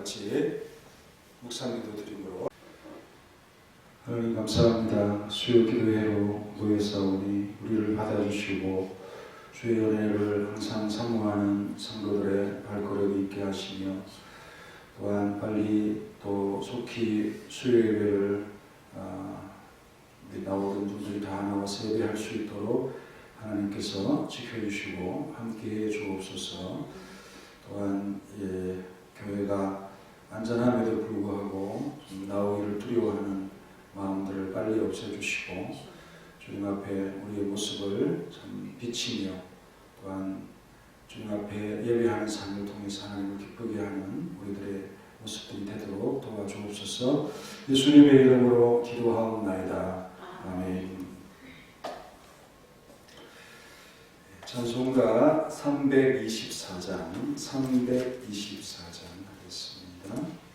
같이 묵상기도 드림으로. 하나님 감사합니다. 수요 기도회로 모여사오니 우리를 받아주시고 주의 은혜를 항상 사모하는 성도들의 발걸음이 있게 하시며 또한 빨리 또 속히 수요 예배를 나오던 분들이 다 나와서 예배할 수 있도록 하나님께서 지켜주시고 함께해 주옵소서. 또한 교회가 안전함에도 불구하고 나오기를 두려워하는 마음들을 빨리 없애주시고 주님 앞에 우리의 모습을 참 비치며 또한 주님 앞에 예배하는 삶을 통해서 하나님을 기쁘게 하는 우리들의 모습들이 되도록 도와주옵소서. 예수님의 이름으로 기도하옵나이다. 아멘. 찬송가 324장 하겠습니다.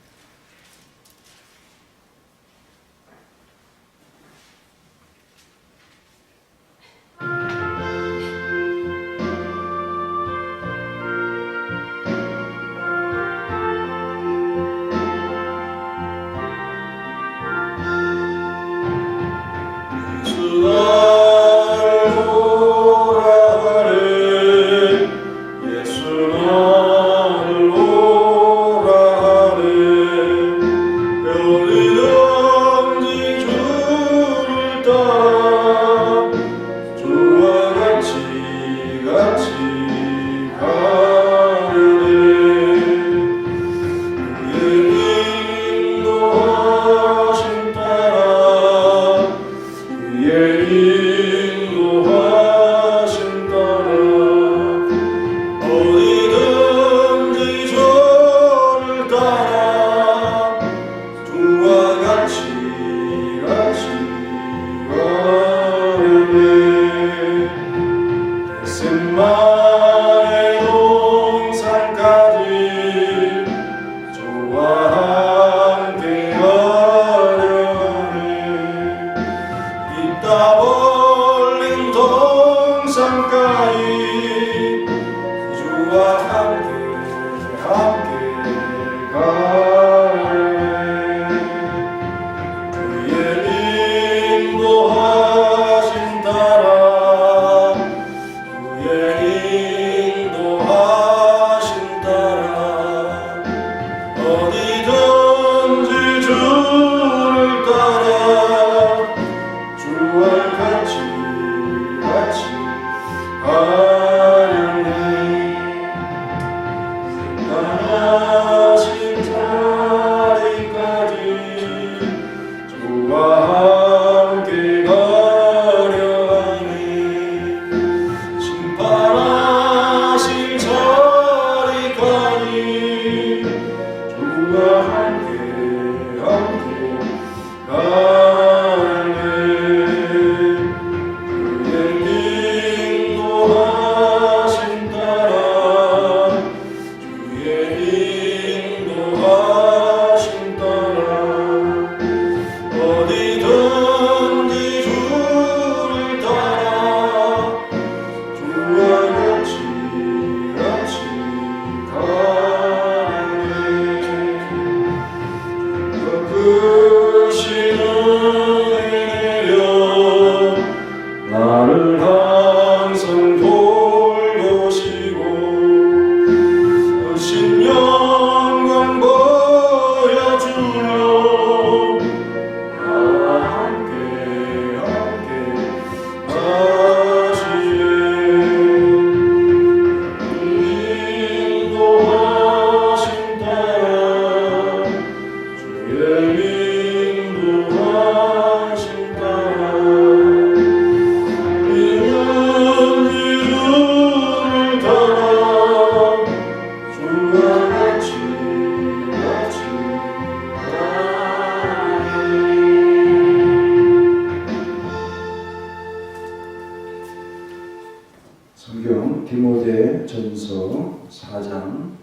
성경 디모데전서 4장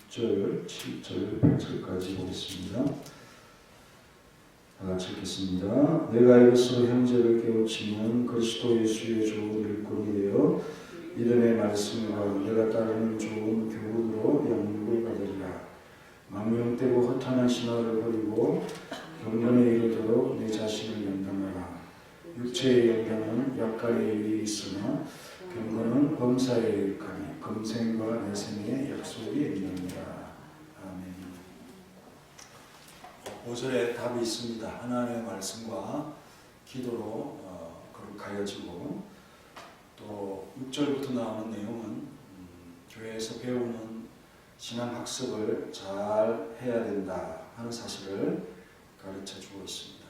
6절, 7절, 8절까지 보겠습니다. 다 같이 읽겠습니다. 내가 이것으로 형제를 깨우치면 그리스도 예수의 좋은 일꾼이 되어 믿음의 말씀과 내가 따르는 좋은 교훈으로 양육을 받으리라. 망령되고 허탄한 신화를 버리고 경건에 이르도록 내 자신을 연단하라. 육체의 연단은 약간의 일이 있으나 경건은 범사의 일까니 금생과 내생의 약속이 있느니라. 아멘. 5절에 답이 있습니다. 하나님의 말씀과 기도로 거룩하여지고, 또 6절부터 나오는 내용은 교회에서 배우는 신앙학습을 잘 해야 된다 하는 사실을 가르쳐주고 있습니다.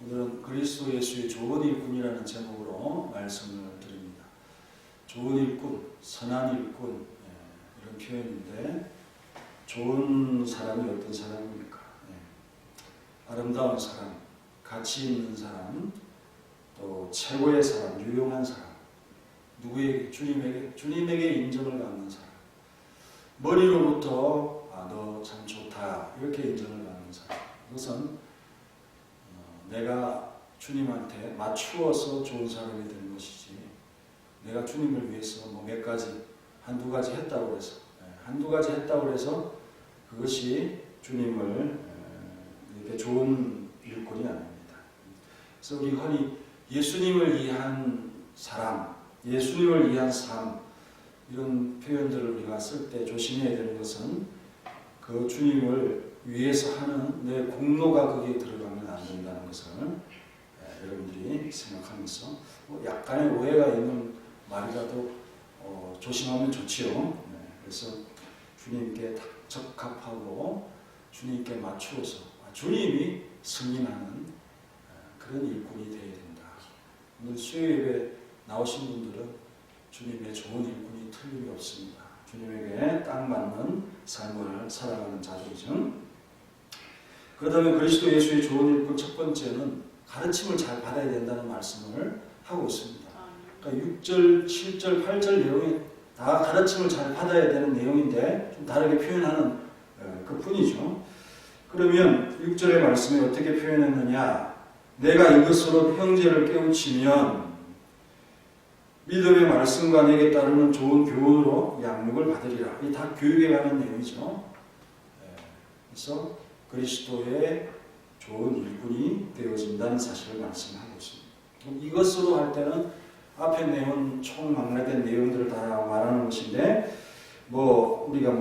오늘은 그리스도 예수의 좋은 일꾼이라는 제목으로 말씀을 드립니다. 좋은 일꾼, 선한 일꾼, 이런 표현인데, 좋은 사람이 어떤 사람입니까? 아름다운 사람, 가치 있는 사람, 또 최고의 사람, 유용한 사람, 누구에게? 주님에게 인정을 받는 사람, 머리로부터 너 참 좋다 이렇게 인정을 받는 사람. 그것은 내가 주님한테 맞추어서 좋은 사람이 되는 것이지, 내가 주님을 위해서 몇 가지, 한두 가지 했다고 해서 그것이 주님을 이렇게 좋은 일꾼이 아닙니다. 그래서 우리 흔히 예수님을 위한 사람, 예수님을 위한 삶, 이런 표현들을 우리가 쓸 때 조심해야 되는 것은 그 주님을 위해서 하는 내 공로가 거기에 들어가면 안 된다는 것을 여러분들이 생각하면서 약간의 오해가 있는 말이라도 조심하면 좋지요. 그래서 주님께 적합하고 주님께 맞추어서 주님이 승인하는 그런 일꾼이 되어야 된다. 오늘 수요예배 나오신 분들은 주님의 좋은 일꾼이 틀림이 없습니다. 주님에게 딱 맞는 삶을 살아가는 자들이죠. 그렇다면 그리스도 예수의 좋은 일꾼 첫 번째는 가르침을 잘 받아야 된다는 말씀을 하고 있습니다. 그러니까 6절, 7절, 8절 내용이 다 가르침을 잘 받아야 되는 내용인데 좀 다르게 표현하는 그 뿐이죠. 그러면 6절의 말씀에 어떻게 표현했느냐? 내가 이것으로 형제를 깨우치면 믿음의 말씀과 내게 따르는 좋은 교훈으로 양육을 받으리라. 이 다 교육에 관한 내용이죠. 그래서 그리스도의 좋은 일꾼이 되어진다는 사실을 말씀하고 있습니다. 이것으로 할 때는 앞에 내용 총망라된 내용들을 다 말하는 것인데, 우리가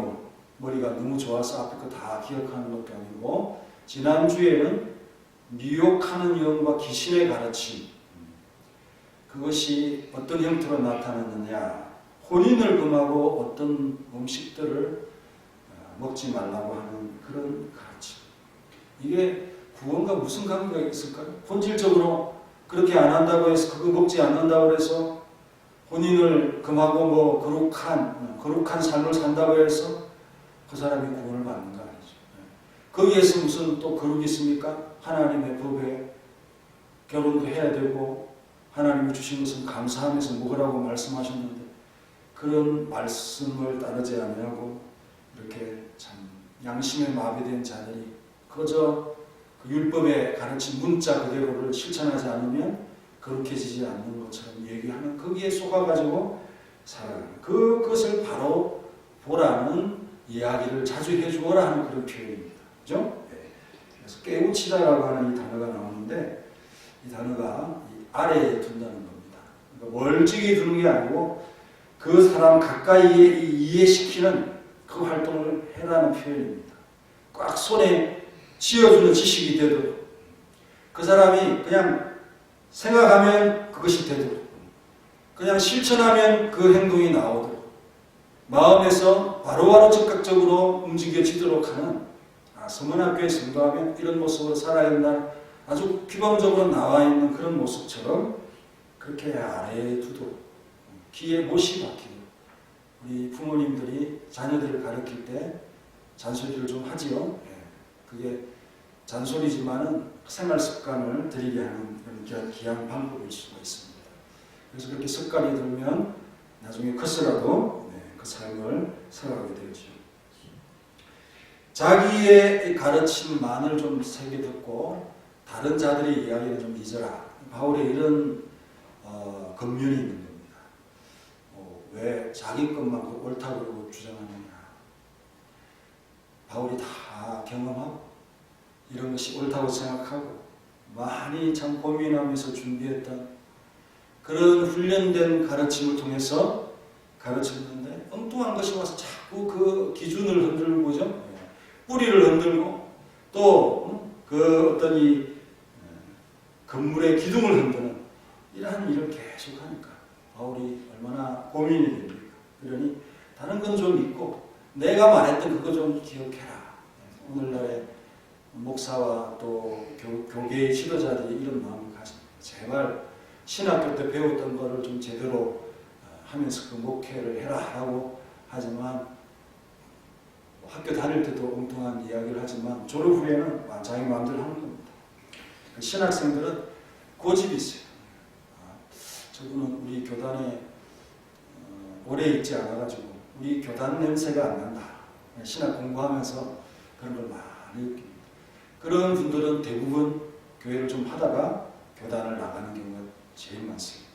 머리가 너무 좋아서 앞에 거 다 기억하는 것도 아니고, 지난주에는 미혹하는 영과 귀신의 가르침, 그것이 어떤 형태로 나타났느냐, 혼인을 금하고 어떤 음식들을 먹지 말라고 하는 그런 가르침. 이게 구원과 무슨 관계가 있을까요? 본질적으로 그렇게 안 한다고 해서, 그거 먹지 않는다고 해서 혼인을 금하고 거룩한 삶을 산다고 해서 그 사람이 구원을 받는 거 아니죠. 거기에서 무슨 또 거룩이 있습니까? 하나님의 법에 결혼도 해야 되고 하나님이 주신 것은 감사하면서 먹으라고 말씀하셨는데, 그런 말씀을 따르지 아니하고 이렇게 참 양심에 마비된 자들이 그저 그 율법에 가르친 문자 그대로를 실천하지 않으면 거룩해지지 않는 것처럼 얘기하는, 거기에 속아가지고 살아가는, 그것을 바로 보라는 이야기를 자주 해주어라 하는 그런 표현입니다. 그죠? 그래서 깨우치다라고 하는 이 단어가 나오는데, 이 단어가 아래에 둔다는 겁니다. 그러니까 멀찍이 두는 게 아니고 그 사람 가까이에 이해시키는 그 활동을 해라는 표현입니다. 꽉 손에 쥐어주는 지식이 되도록, 그 사람이 그냥 생각하면 그것이 되도록, 그냥 실천하면 그 행동이 나오도록, 마음에서 바로바로 즉각적으로 움직여지도록 하는, 서문학교에 성도하면 이런 모습으로 살아야 된다, 아주 규범적으로 나와 있는 그런 모습처럼 그렇게 아래에 두도록, 귀에 못이 박히도록. 우리 부모님들이 자녀들을 가르칠 때 잔소리를 좀 하지요. 그게 잔소리지만은 생활 습관을 들이게 하는 그런 귀한 방법일 수가 있습니다. 그래서 그렇게 습관이 들면 나중에 커서라도 그 삶을 살아가게 되죠. 자기의 가르침만을 좀 새겨 듣고 다른 자들의 이야기를 좀 잊어라. 바울의 이런 권면이 있는 겁니다. 왜 자기 것만 옳다고 주장하느냐. 바울이 다 경험하고 이런 것이 옳다고 생각하고 많이 참 고민하면서 준비했던 그런 훈련된 가르침을 통해서 가르쳤는데 엉뚱한 것이 와서 자꾸 그 기준을 흔들고 그죠? 뿌리를 흔들고 또 그 어떤 이 건물의 기둥을 흔드는 이러한 일을 계속하니까 바울이 얼마나 고민이 됩니까? 그러니 다른 건 좀 있고 내가 말했던 그거 좀 기억해라. 오늘날의 목사와 또 교계의 지도자들이 이런 마음을 가집니다. 제발 신학교 때 배웠던 거를 좀 제대로 하면서 그 목회를 해라 하고 하지만 학교 다닐 때도 엉뚱한 이야기를 하지만 졸업 후에는 자기 마음대로 하는 겁니다. 신학생들은 고집이 있어요. 저분은 우리 교단에 오래 있지 않아가지고 우리 교단 냄새가 안 난다. 신학 공부하면서 그런 걸 많이 느낍니다. 그런 분들은 대부분 교회를 좀 하다가 교단을 나가는 경우가 제일 많습니다.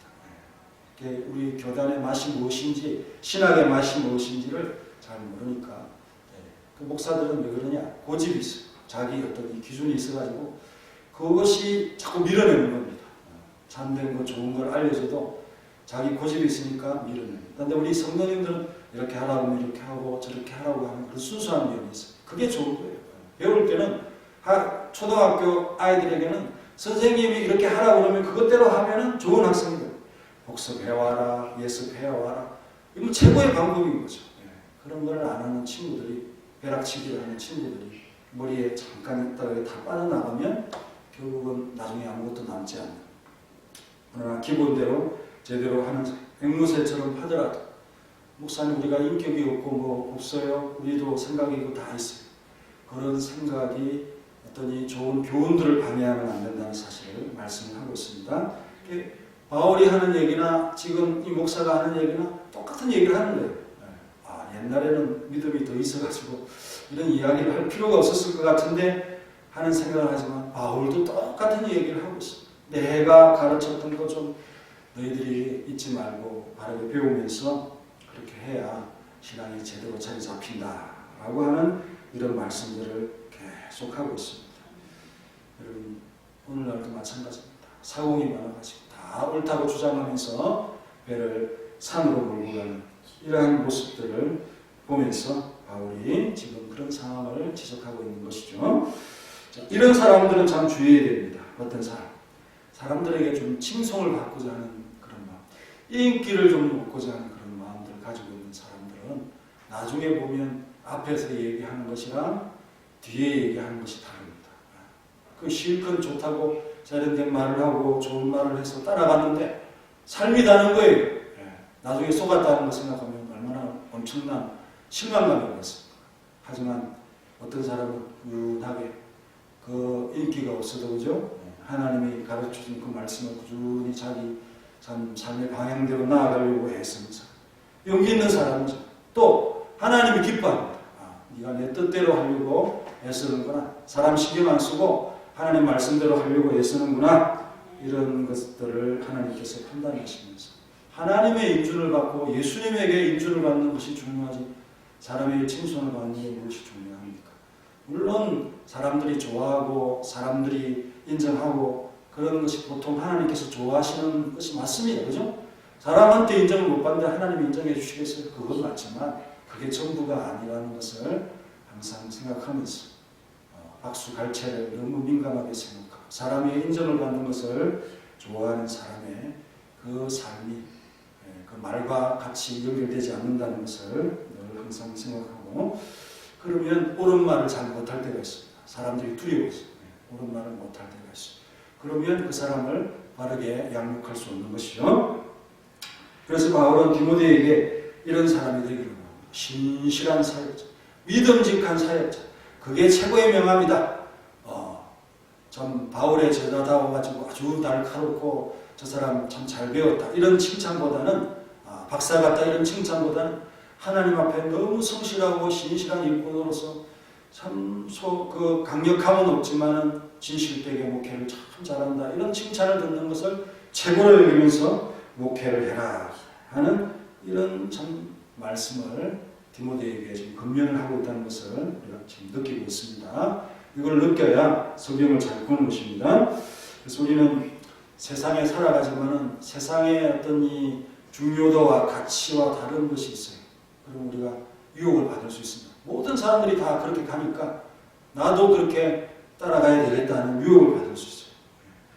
우리 교단의 맛이 무엇인지 신학의 맛이 무엇인지를 잘 모르니까 그 목사들은 왜 그러냐? 고집이 있어요. 자기 어떤 이 기준이 있어가지고 그것이 자꾸 밀어내는 겁니다. 참된 거 좋은 걸 알려줘도 자기 고집이 있으니까 밀어냅니다. 그런데 우리 성도님들은 이렇게 하라고 하면 이렇게 하고 저렇게 하라고 하는 그런 순수한 면이 있어요. 그게 좋은 거예요. 배울 때는 초등학교 아이들에게는 선생님이 이렇게 하라고 그러면 그것대로 하면은 좋은 학생들. 복습해와라, 예습해와라. 이건 최고의 방법인 거죠. 그런 걸 안 하는 친구들이, 벼락치기를 하는 친구들이 머리에 잠깐 있다가 다 빠져나가면 결국은 나중에 아무것도 남지 않는. 그러나 기본대로 제대로 하는 앵무새처럼 하더라도 목사님 우리가 인격이 없고 뭐 없어요. 우리도 생각이 있고 다 있어요. 그런 생각이 어떤 이 좋은 교훈들을 방해하면 안 된다는 사실을 말씀을 하고 있습니다. 바울이 하는 얘기나 지금 이 목사가 하는 얘기나 똑같은 얘기를 하는 거예요. 옛날에는 믿음이 더 있어가지고 이런 이야기를 할 필요가 없었을 것 같은데 하는 생각을 하지만 바울도 똑같은 얘기를 하고 있습니다. 내가 가르쳤던 거 좀 너희들이 잊지 말고 바르게 배우면서 그렇게 해야 신앙이 제대로 자리 잡힌다라고 하는 이런 말씀들을 계속하고 있습니다. 여러분 오늘날도 마찬가지입니다. 사공이 많아가지고 다 옳다고 주장하면서 배를 산으로 몰고 가는 이러한 모습들을 보면서 바울이 지금 그런 상황을 지적하고 있는 것이죠. 자, 이런 사람들은 참 주의해야 됩니다. 어떤 사람들에게 좀 칭송을 받고자 하는 그런 마음, 인기를 좀 얻고자 하는 그런 마음들을 가지고 있는 사람들은 나중에 보면 앞에서 얘기하는 것이랑 뒤에 얘기하는 것이 다릅니다. 그 실컷 좋다고 세련된 말을 하고 좋은 말을 해서 따라갔는데 삶이 다른 거예요. 나중에 속았다는 걸 생각하면 얼마나 엄청난 실망감이 오겠습니까? 하지만 어떤 사람은 꾸준하게 그 인기가 없어도 그죠? 하나님이 가르쳐준 그 말씀을 꾸준히 자기 삶의 방향대로 나아가려고 애쓰면서 용기 있는 사람이죠. 또 하나님이 기뻐합니다. 네가 내 뜻대로 하려고 애쓰는구나. 사람 신경 안 쓰고 하나님 말씀대로 하려고 애쓰는구나. 이런 것들을 하나님께서 판단하시면서 하나님의 인준을 받고 예수님에게 인준을 받는 것이 중요하지 사람에게 칭송을 받는 게 무엇이 중요합니까? 물론 사람들이 좋아하고 사람들이 인정하고 그런 것이 보통 하나님께서 좋아하시는 것이 맞습니다. 그죠? 사람한테 인정을 못 받는데 하나님이 인정해 주시겠어요? 그건 맞지만 그게 전부가 아니라는 것을 항상 생각하면서 박수 갈채를 너무 민감하게 생각하고 사람의 인정을 받는 것을 좋아하는 사람의 그 삶이 그 말과 같이 연결되지 않는다는 것을 늘 항상 생각하고 그러면 옳은 말을 잘 못할 때가 있습니다. 사람들이 두려워서 옳은 말을 못할 때가 있어요. 그러면 그 사람을 바르게 양육할 수 없는 것이죠. 그래서 바울은 디모데에게 이런 사람이 되기를 원합니다. 신실한 사역자, 믿음직한 사역자, 그게 최고의 명함이다. 참 바울의 제자다워가지고 아주 날카롭고 저 사람 참 잘 배웠다 이런 칭찬보다는 박사 같다 이런 칭찬보다는 하나님 앞에 너무 성실하고 신실한 일꾼으로서 참 그 강력함은 없지만은 진실되게 목회를 참 잘한다. 이런 칭찬을 듣는 것을 최고로 여기면서 목회를 해라 하는 이런 참 말씀을 디모데에게 지금 권면을 하고 있다는 것을 우리가 지금 느끼고 있습니다. 이걸 느껴야 성경을 잘 보는 것입니다. 그래서 우리는 세상에 살아가지만은 세상의 어떤 이 중요도와 가치와 다른 것이 있어요. 그럼 우리가 유혹을 받을 수 있습니다. 모든 사람들이 다 그렇게 가니까 나도 그렇게 따라가야 되겠다는 유혹을 받을 수 있어요.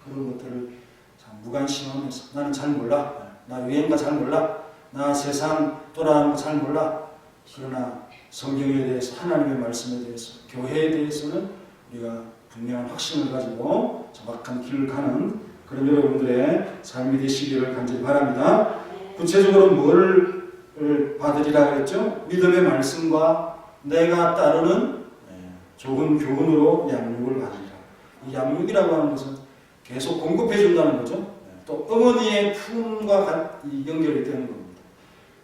그런 것들을 참 무관심하면서 나는 잘 몰라. 나 유행가 잘 몰라. 나 세상 돌아가는 거 잘 몰라. 그러나 성경에 대해서 하나님의 말씀에 대해서 교회에 대해서는 우리가 분명한 확신을 가지고 정확한 길을 가는 그런 여러분들의 삶이 되시기를 간절히 바랍니다. 구체적으로 뭘 받으리라 그랬죠? 믿음의 말씀과 내가 따르는 좋은 교훈으로 양육을 받으리라. 이 양육이라고 하는 것은 계속 공급해 준다는 거죠. 또 어머니의 품과 연결이 되는 겁니다.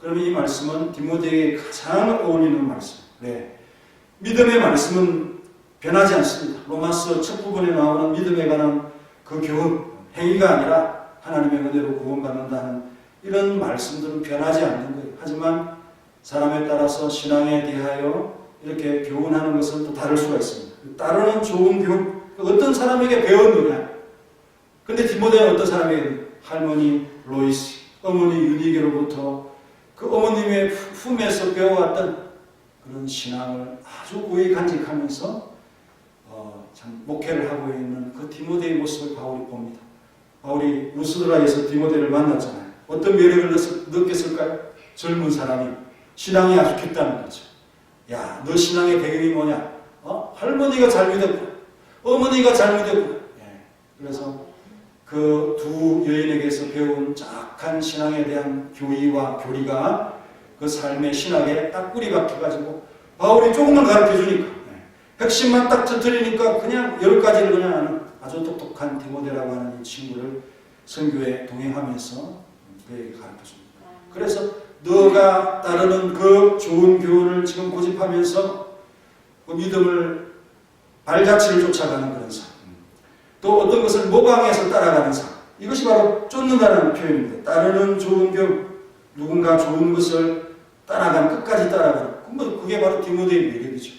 그러면 이 말씀은 디모데에게 가장 어울리는 말씀. 네. 믿음의 말씀은 변하지 않습니다. 로마서 첫 부분에 나오는 믿음에 관한 그 교훈, 행위가 아니라 하나님의 은혜로 구원받는다는 이런 말씀들은 변하지 않는 거예요. 하지만 사람에 따라서 신앙에 대하여 이렇게 교훈하는 것은 또 다를 수가 있습니다. 따르는 좋은 교훈, 어떤 사람에게 배웠느냐. 근데 디모데는 어떤 사람에게 할머니 로이스, 어머니 유니게로부터 그 어머님의 품에서 배워왔던 그런 신앙을 아주 고이 간직하면서 참 목회를 하고 있는 그 디모데의 모습을 바울이 봅니다. 바울이 루스드라에서 디모데를 만났잖아요. 어떤 매력을 느꼈을까요? 젊은 사람이 신앙이 아주 깊다는 거죠. 야, 너 신앙의 배경이 뭐냐? 할머니가 잘 믿었구나. 어머니가 잘 믿었구나. 예. 그래서 그 두 여인에게서 배운 착한 신앙에 대한 교의와 교리가 그 삶의 신학에 딱 뿌리 박혀가지고 바울이 조금만 가르쳐주니까 핵심만 딱 터뜨리니까 그냥 10가지를 그냥 하는 아주 똑똑한 디모데라고 하는 이 친구를 선교에 동행하면서 그에게 가르쳐줍니다. 그래서 너가 따르는 그 좋은 교훈을 지금 고집하면서 그 믿음을 발자취를 쫓아가는 그런 삶. 또 어떤 것을 모방해서 따라가는 삶. 이것이 바로 쫓는다는 표현입니다. 따르는 좋은 교훈, 누군가 좋은 것을 따라가는, 끝까지 따라가는. 그게 바로 디모데의 매력이죠.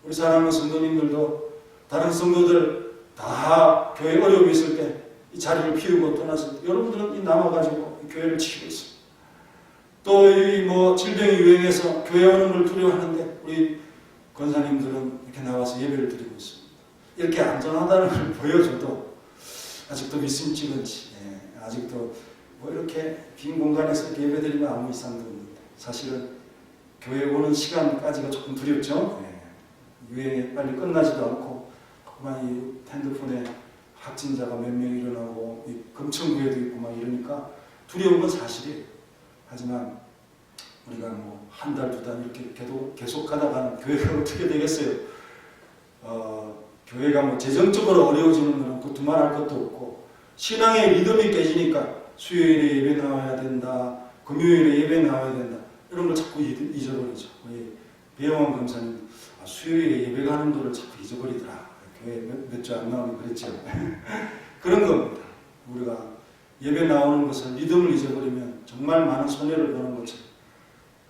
우리 사랑하는 성도님들도 다른 성도들 다 교회 어려움이 있을 때 이 자리를 피우고 떠났을 때 여러분들은 남아가지고 교회를 지키고 있습니다. 또 이 질병이 유행해서 교회 오는 걸 두려워하는데 우리 권사님들은 이렇게 나와서 예배를 드리고 있습니다. 이렇게 안전하다는 걸 보여줘도 아직도 믿음직은지, 아직도 이렇게 빈 공간에서 이렇게 예배드리면 아무 이상도 없는데 사실은 교회 오는 시간까지가 조금 두렵죠. 유행이 빨리 끝나지도 않고 그만 이 핸드폰에 확진자가 몇 명 일어나고 이 금천구에도 있고 막 이러니까 두려운 건 사실이에요. 하지만 우리가 한 달, 두 달 이렇게 계속 가다가는 교회가 어떻게 되겠어요? 교회가 재정적으로 어려워지는 건 없고 두말할 것도 없고 신앙의 리듬이 깨지니까 수요일에 예배 나와야 된다, 금요일에 예배 나와야 된다 이런 걸 자꾸 잊어버리죠. 우리 배영원 검사님 수요일에 예배 가는 거를 자꾸 잊어버리더라. 교회 몇 주 안 나오면 그랬죠. 그런 겁니다. 우리가 예배 나오는 것을 리듬을 잊어버리면 정말 많은 손해를 보는 거죠.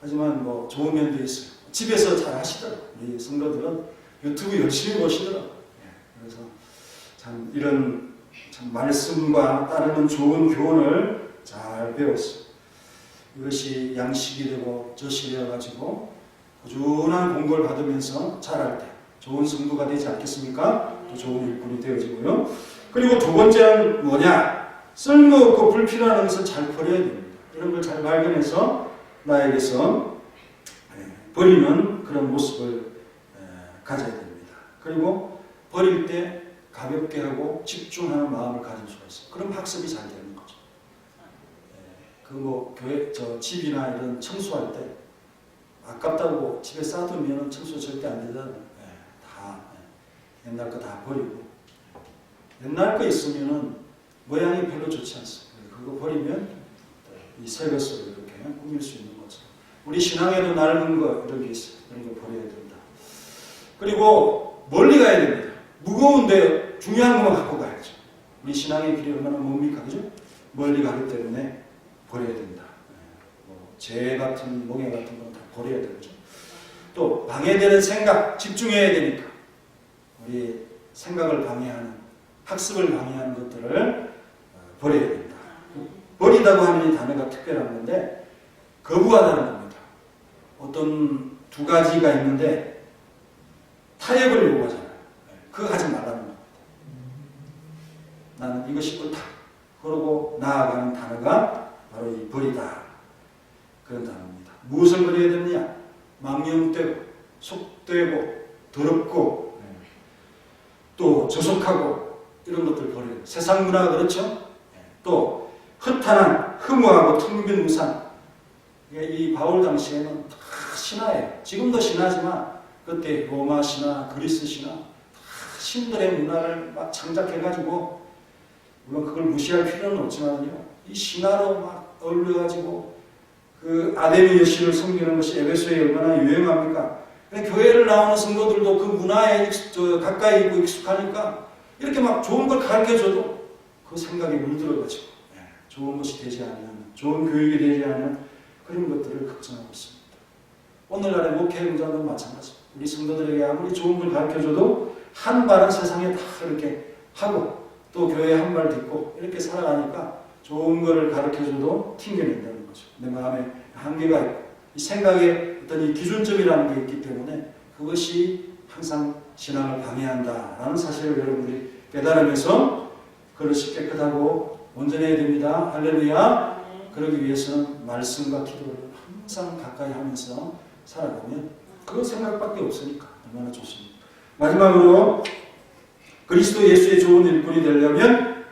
하지만 좋은 면도 있어요. 집에서 잘 하시더라고요. 우리 성도들은 유튜브 열심히 보시더라고요. 그래서 참 이런 참 말씀과 따르는 좋은 교훈을 잘 배웠어요. 이것이 양식이 되고 젖이 되어가지고 꾸준한 공부를 받으면서 자랄 때 좋은 성도가 되지 않겠습니까? 또 좋은 일꾼이 되어지고요. 그리고 두 번째는 뭐냐? 쓸모없고 불필요한 것을 잘 버려야 됩니다. 이런 걸 잘 발견해서 나에게서 버리는 그런 모습을 가져야 됩니다. 그리고 버릴 때 가볍게 하고 집중하는 마음을 가질 수가 있어요. 그럼 학습이 잘 되는 거죠. 교회, 집이나 이런 청소할 때 아깝다고 집에 쌓아두면 청소 절대 안 되잖아요. 옛날 거 다 버리고 옛날 거 있으면은 모양이 별로 좋지 않습니다. 그거 버리면 이 새 것으로 이렇게 꾸밀 수 있는 거죠. 우리 신앙에도 낡은 거 이런 게 있어요. 이런 거 버려야 된다. 그리고 멀리 가야 됩니다. 무거운데 중요한 것만 갖고 가야죠. 우리 신앙의 길이 얼마나 뭡니까? 그죠? 멀리 가기 때문에 버려야 된다. 재 같은, 멍해 같은 건 다 버려야 되죠. 또 방해되는 생각, 집중해야 되니까 우리 생각을 방해하는, 학습을 방해하는 것들을 버려야 된다. 버리다고 하는 이 단어가 특별한 건데 거부하다는 겁니다. 어떤 두 가지가 있는데 타협을 요구하잖아요. 그거 하지 말라는 겁니다. 나는 이것이 옳다. 그러고 나아가는 단어가 바로 이 버리다. 그런 단어입니다. 무엇을 버려야 되느냐? 망령되고 속되고 더럽고 또 저속하고 이런 것들 버려야 돼요. 세상 문화가 그렇죠? 또 허탄한 허무하고 텅 빈 우상. 이 바울 당시에는 다 신화예요. 지금도 신화지만 그때 로마 신화, 그리스 신화 다 신들의 문화를 막 창작해가지고 물론 그걸 무시할 필요는 없지만요. 이 신화로 막 어울려가지고 그 아데미 여신을 섬기는 것이 에베소에 얼마나 유행합니까? 교회를 나오는 성도들도 그 문화에 가까이 있고 익숙하니까 이렇게 막 좋은 걸 가르쳐줘도 그 생각이 물들어가지고 좋은 것이 되지 않는, 좋은 교육이 되지 않는 그런 것들을 걱정하고 있습니다. 오늘날의 목회 행정도 마찬가지입니다. 우리 성도들에게 아무리 좋은 걸 가르쳐줘도 한 발은 세상에 다 이렇게 하고 또 교회에 한 발 딛고 이렇게 살아가니까 좋은 거를 가르쳐줘도 튕겨낸다는 거죠. 내 마음에 한계가 있고 이 생각에 어떤 이 기준점이라는 게 있기 때문에 그것이 항상 신앙을 방해한다라는 사실을 여러분들이 깨달으면서 그릇이 깨끗하고 온전해야 됩니다. 할렐루야. 그러기 위해서는 말씀과 기도를 항상 가까이 하면서 살아가면 그 생각밖에 없으니까 얼마나 좋습니다. 마지막으로 그리스도 예수의 좋은 일꾼이 되려면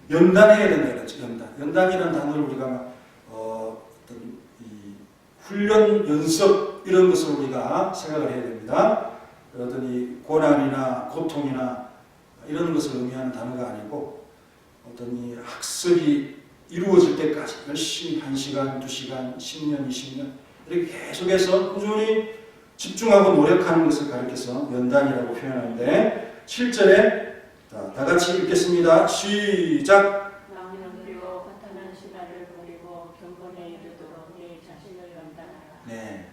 연단해야 된다 그랬죠. 연단이라는 단어를 우리가 어떤 이 훈련, 연습 이런 것을 우리가 생각을 해야 됩니다. 어떤 이 고난이나 고통이나 이런 것을 의미하는 단어가 아니고 어떤 이 학습이 이루어질 때까지 열심히 1시간, 2시간, 10년, 20년 이렇게 계속해서 꾸준히 집중하고 노력하는 것을 가리켜서 연단이라고 표현하는데 7절에 다 같이 읽겠습니다. 시작. 마음을 그리고 허탄한 신화를 버리고 경건에 이르도록 네 자신을 연단하라. 네,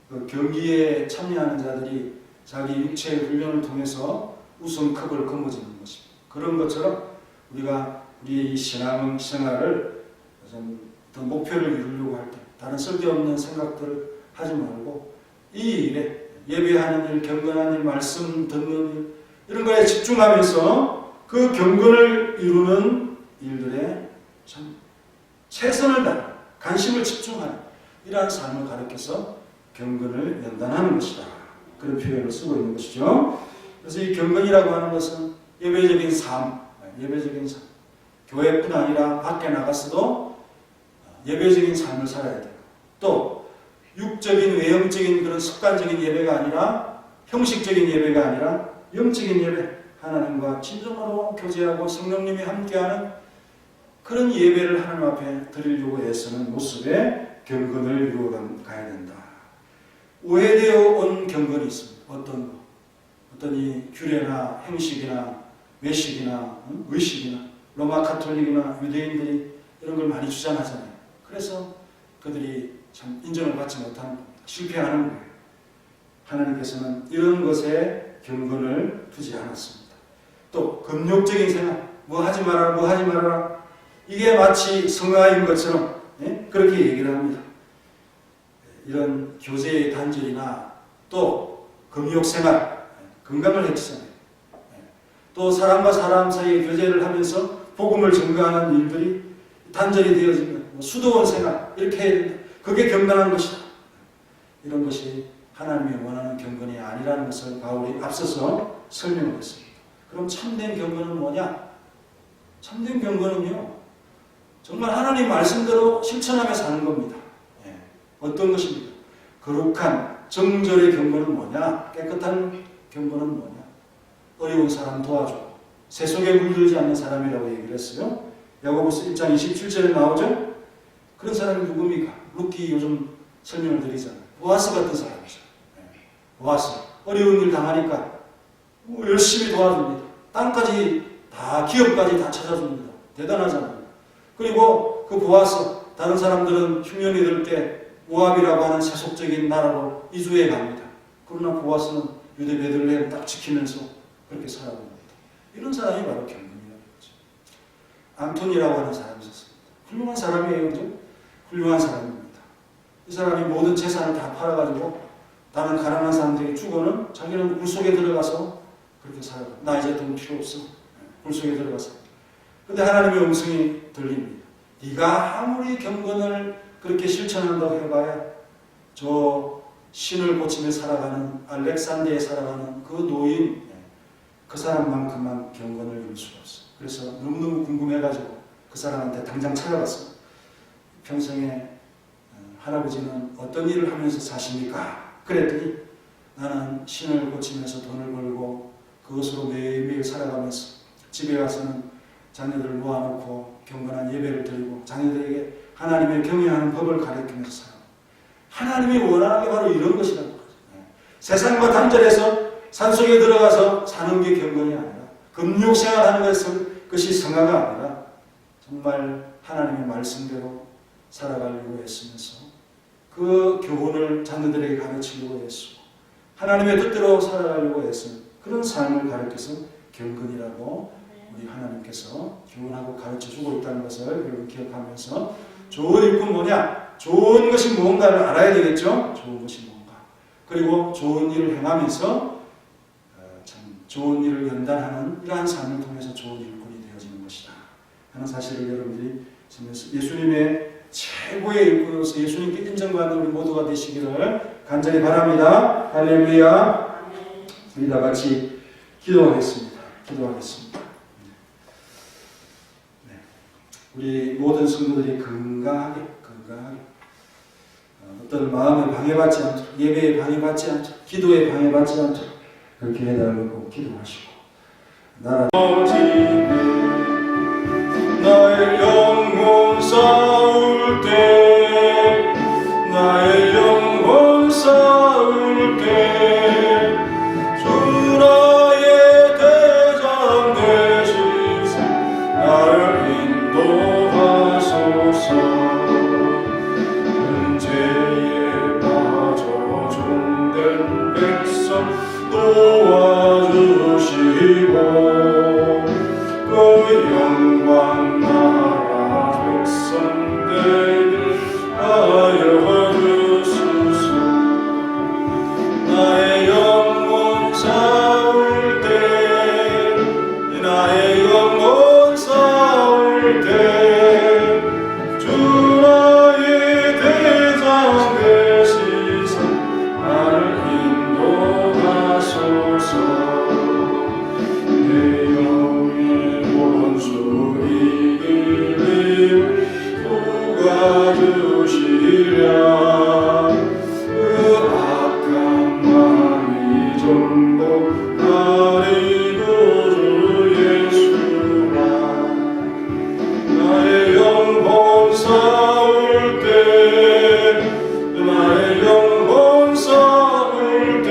그 경기에 참여하는 자들이 자기 육체의 훈련을 통해서 우승컵을 거머쥐는 것입니다. 그런 것처럼 우리가 우리의 이 신앙 생활을 어떤 목표를 이루려고 할 때 다른 쓸데없는 생각들을 하지 말고 이 일에 예배하는 일, 경건한 일, 말씀 듣는 일 이런 거에 집중하면서 그 경건을 이루는 일들에 참 최선을 다하는 관심을 집중하는 이러한 삶을 가르쳐서 경건을 연단하는 것이다. 그런 표현을 쓰고 있는 것이죠. 그래서 이 경건이라고 하는 것은 예배적인 삶, 교회뿐 아니라 밖에 나가서도 예배적인 삶을 살아야 돼요. 또 육적인 외형적인 그런 습관적인 예배가 아니라 형식적인 예배가 아니라 영적인 예배, 하나님과 진정으로 교제하고 성령님이 함께하는 그런 예배를 하나님 앞에 드리려고 애쓰는 모습의 경건을 이루어가야 된다. 오해되어 온 경건이 있습니다. 어떤 이 규례나 행식이나 외식이나 의식이나 로마 카톨릭이나 유대인들이 이런 걸 많이 주장하잖아요. 그래서 그들이 참 인정을 받지 못하는 겁니다. 실패하는 거예요. 하나님께서는 이런 것에 경건을 두지 않았습니다. 또 금욕적인 생활, 뭐 하지 말아라 이게 마치 성화인 것처럼 그렇게 얘기를 합니다. 이런 교제의 단절이나 또 금욕 생활, 건강을 해치잖아요. 또 사람과 사람 사이의 교제를 하면서 복음을 전가하는 일들이 단절이 되어지면 수도원 생활 이렇게 해야 된다. 그게 경건한 것이다. 이런 것이 하나님이 원하는 경건이 아니라는 것을 바울이 앞서서 설명을 했습니다. 그럼 참된 경건은 뭐냐? 참된 경건은요, 정말 하나님 말씀대로 실천하며 사는 겁니다. 어떤 것입니까? 거룩한 정절의 경건은 뭐냐? 깨끗한 경건은 뭐냐? 어려운 사람 도와주고 세속에 물들지 않는 사람이라고 얘기를 했어요. 야고보서 1장 27절에 나오죠? 그런 사람이 누굽니까? 루키 요즘 설명을 드리잖아요. 보아스 같은 사람이죠. 보아스. 어려운 일 당하니까 열심히 도와줍니다. 땅까지 다, 기업까지 다 찾아줍니다. 대단하잖아요. 그리고 그 보아스, 다른 사람들은 흉년이 들 때 모압이라고 하는 세속적인 나라로 이주해 갑니다. 그러나 보아스는 유대 베들레헴 딱 지키면서 그렇게 살아갑니다. 이런 사람이 바로 경건이라는 거죠. 안톤이라고 하는 사람이 있었습니다. 훌륭한 사람이에요. 그죠? 훌륭한 사람입니다. 이 사람이 모든 재산을 다 팔아가지고 다른 가난한 사람들이 죽어는 자기는 굴속에 들어가서 그렇게 살아갑니다. 나 이제 돈 필요 없어. 굴속에 들어가서. 근데 하나님의 음성이 들립니다. 네가 아무리 경건을 그렇게 실천한다고 해봐야 저 신을 고치며 살아가는 알렉산더에 살아가는 그 노인, 그 사람만큼만 경건을 이룰 수가 없어. 그래서 너무너무 궁금해가지고 그 사람한테 당장 찾아갔습니다. 평생에 할아버지는 어떤 일을 하면서 사십니까? 그랬더니 나는 신을 고치면서 돈을 벌고 그것으로 매일매일 살아가면서 집에 와서는 자녀들을 모아놓고 경건한 예배를 드리고 자녀들에게 하나님의 경외하는 법을 가르치면서 살아요. 하나님이 원하는 게 바로 이런 것이라고 하죠. 세상과 단절해서 산속에 들어가서 사는 게 경건이 아니라 금욕생활하는 것이 성화가 아니라 정말 하나님의 말씀대로 살아가려고 애쓰면서 그 교훈을 자녀들에게 가르치려고 애쓰고 하나님의 뜻대로 살아가려고 애쓰는 그런 삶을 가르쳐서 경건이라고 우리 하나님께서 교훈하고 가르쳐주고 있다는 것을 여러분 기억하면서 좋은 일꾼 뭐냐? 좋은 것이 무언가를 알아야 되겠죠? 좋은 것이 뭔가. 그리고 좋은 일을 행하면서 참 좋은 일을 연단하는 이러한 삶을 통해서 좋은 일꾼이 되어지는 것이다 하는 사실을 여러분들이 예수님의 최고의 일꾼으로서 예수님께 인정받는 우리 모두가 되시기를 간절히 바랍니다. 할렐루야. 우리 다 같이 기도하겠습니다. 우리 모든 성도들이 건강하게 어떤 마음에 방해받지 않도록 예배에 방해받지 않도록 기도에 방해받지 않도록 그렇게 해달라고 기도하시고 나의 영혼 싸울 때 나의 영혼 싸울 때 주 나의 대장 되시사 나를 인도하소서 은혜에 빠져 종된 백성 도와주시고 그 영광 나라 백성되게 하여 주소서 나의 영혼 싸울 때 나의 영혼 싸울 때 주 나의 대장 되시사 나를 인도하소서 내 영의 원수 이기를 누가 주시랴 그 악한 마음이 전부 가리고 주 예수라 나의 영혼 싸울 때 나의 영혼 싸울 때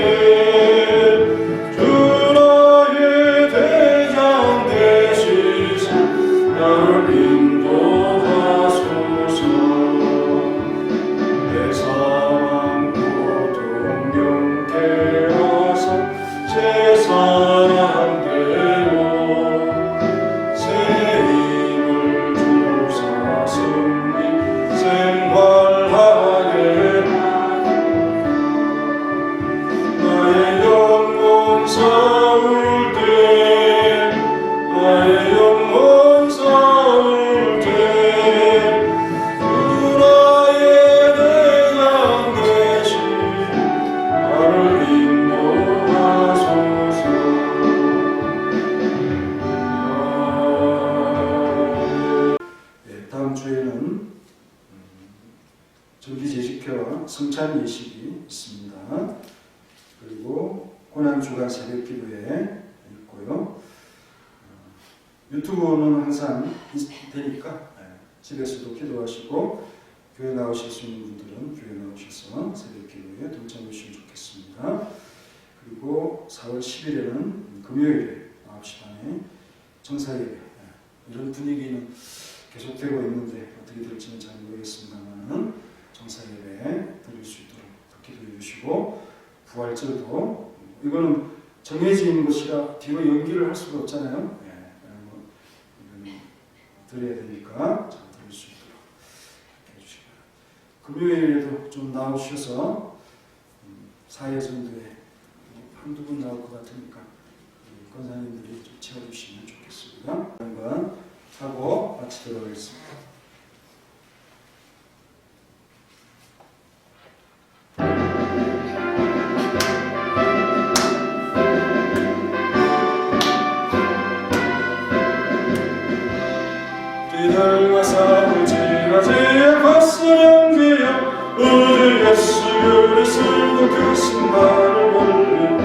주 나의 대장 되시사 나를 인도하소서 내 사랑 고통경계 하사 제 사랑대로 새 힘을 주사 승리 생활하게 나의 영혼 싸울 때 나의 영혼 싸울 때 주 나의 대장 되시 나를 인도하소서 다음 주에는 정기제식회와 성찬 예식이 있습니다. 그리고 고난주간 새벽기도회 있고요. 유튜브는 항상 되니까 집에서도 기도하시고 교회 나오실 수 있는 분들은 교회 나오셔서 새벽기도에 동참해 주시면 좋겠습니다. 그리고 4월 10일에는 금요일에 9시 반에 정사예배. 이런 분위기는 계속되고 있는데 어떻게 될지는 잘 모르겠습니다만 정사예배 드릴 수 있도록 기도해 주시고, 부활절도 이거는 정해져 있는 것이라 뒤로 연기를 할 수가 없잖아요. 이거는 드려야 되니까 잘 드릴 수 있도록 해주시기 바랍니다. 금요일에도 좀 나오셔서 4회 정도에 한두 분 나올 것 같으니까 권사님들이 좀 채워주시면 좋겠습니다. 한번 하고 마치도록 하겠습니다. 이들과 싸울 지라지에 거스령 그여 우리 예수 그리스도 그 신발을 올려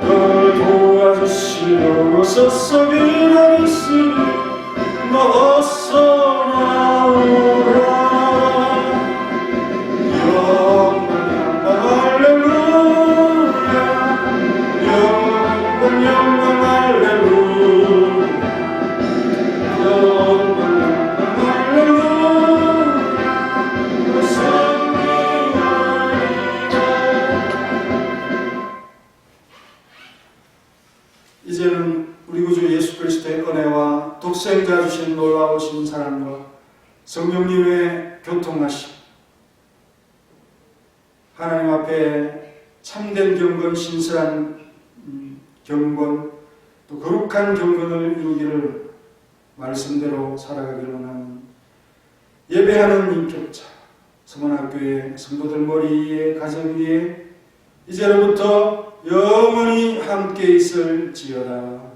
널 도와주시려고 서서히 있으니 너 어서 나오라. 영광 할렐루야, 영광 할렐루야, 영광 이제는 우리 구주 예수 그리스도의 은혜와 독생자 주신 놀라우신 사랑과 성령님의 교통하심, 하나님 앞에 참된 경건, 신실한 경건, 또 거룩한 경건을 이루기를 말씀대로 살아가기를 원하는 예배하는 인격자 서문학교의 성도들 머리 위에, 가정 위에 이제로부터 영원히 함께 있을지어다.